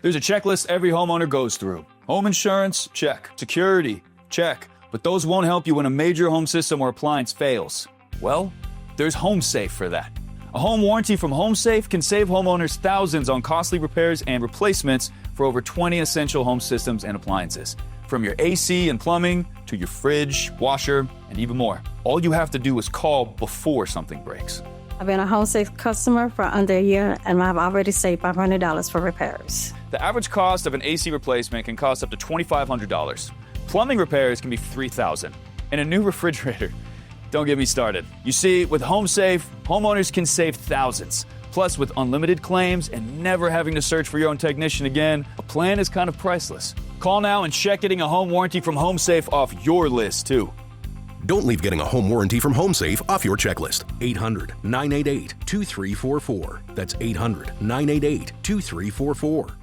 There's a checklist every homeowner goes through. Home insurance? Check. Security? Check. But those won't help you when a major home system or appliance fails. Well, there's HomeSafe for that. A home warranty from HomeSafe can save homeowners thousands on costly repairs and replacements for over 20 essential home systems and appliances. From your AC and plumbing to your fridge, washer, and even more. All you have to do is call before something breaks. I've been a HomeSafe customer for under a year, and I've already saved $500 for repairs. The average cost of an AC replacement can cost up to $2,500. Plumbing repairs can be $3,000. And a new refrigerator, don't get me started. You see, with HomeSafe, homeowners can save thousands. Plus, with unlimited claims and never having to search for your own technician again, a plan is kind of priceless. Call now and check getting a home warranty from HomeSafe off your list, too. Don't leave getting a home warranty from HomeSafe off your checklist. 800-988-2344. That's 800-988-2344.